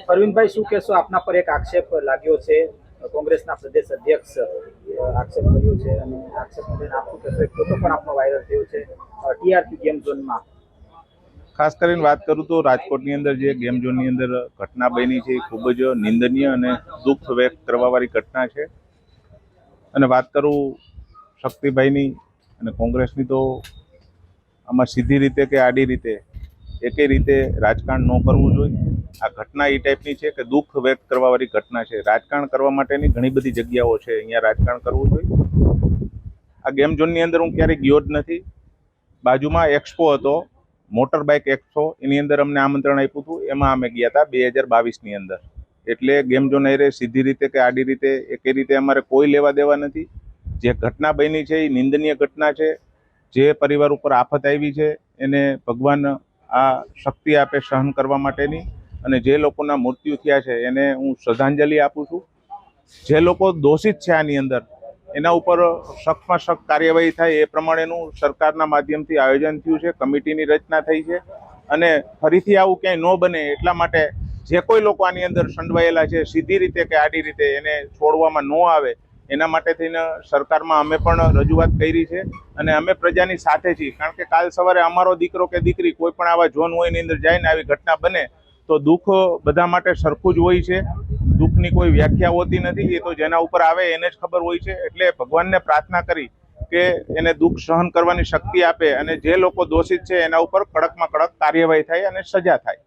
અરવિંદભાઈ, શું કહેશો? આપના પર એક આક્ષેપ લાગ્યો છે, કોંગ્રેસના પ્રદેશ અધ્યક્ષ આક્ષેપ કર્યો છે અને આક્ષેપ લઈને આપ શું કહેશો? એક ફોટો પણ આપનો વાયરલ થયો છે ટીઆરપી ગેમ ઝોનમાં. ખાસ કરીને વાત કરું તો રાજકોટની અંદર જે ગેમ ઝોનની અંદર ઘટના બની છે એ ખૂબ જ નિંદનીય અને દુઃખ વ્યક્ત કરવાવાળી ઘટના છે. અને વાત કરું શક્તિભાઈની અને કોંગ્રેસની, તો આમાં સીધી રીતે કે આડી રીતે એકે રીતે રાજકારણ ન કરવું જોઈએ. આ ઘટના એ ટાઈપની છે કે દુઃખ વ્યક્ત કરવાવાળી ઘટના છે. રાજકારણ કરવા માટેની ઘણી બધી જગ્યાઓ છે, અહીંયા રાજકારણ કરવું જોઈએ. આ ગેમ ઝોનની અંદર હું ક્યારેય ગયો જ નથી. બાજુમાં એક્સપો હતો, મોટર બાઇક એક્સપો, એની અંદર અમને આમંત્રણ આપ્યું હતું, એમાં અમે ગયા હતા 2022ની અંદર. એટલે ગેમ ઝોન એ સીધી રીતે કે આડી રીતે એકે રીતે અમારે કોઈ લેવા દેવા નથી. જે ઘટના બની છે એ નિંદનીય ઘટના છે. જે પરિવાર ઉપર આફત આવી છે એને ભગવાન આ શક્તિ આપે સહન કરવા માટેની, અને જે લોકોના મૃત્યુ થયા છે એને હું શ્રદ્ધાંજલિ આપું છું. જે લોકો દોષિત છે આની અંદર, એના ઉપર સખ્તમાં સખ્ત કાર્યવાહી થાય એ પ્રમાણેનું સરકારના માધ્યમથી આયોજન થયું છે, કમિટીની રચના થઈ છે. અને ફરીથી આવું ક્યાંય ન બને એટલા માટે જે કોઈ લોકો આની અંદર સંડવાયેલા છે, સીધી રીતે કે આડી રીતે એને છોડવામાં ન આવે એના માટે થઈને સરકારમાં અમે પણ રજૂઆત કરી છે. અને અમે પ્રજાની સાથે છીએ, કારણ કે કાલ સવારે અમારો દીકરો કે દીકરી કોઈ પણ આવા ઝોન હોય એની અંદર જાય ને આવી ઘટના બને તો દુઃખ બધા માટે સરખું જ હોય છે. દુઃખની કોઈ વ્યાખ્યા હોતી નથી, એ તો જેના ઉપર આવે એને જ ખબર હોય છે. એટલે ભગવાનને પ્રાર્થના કરી કે એને દુઃખ સહન કરવાની શક્તિ આપે અને જે લોકો દોષિત છે એના ઉપર કડકમાં કડક કાર્યવાહી થાય અને સજા થાય.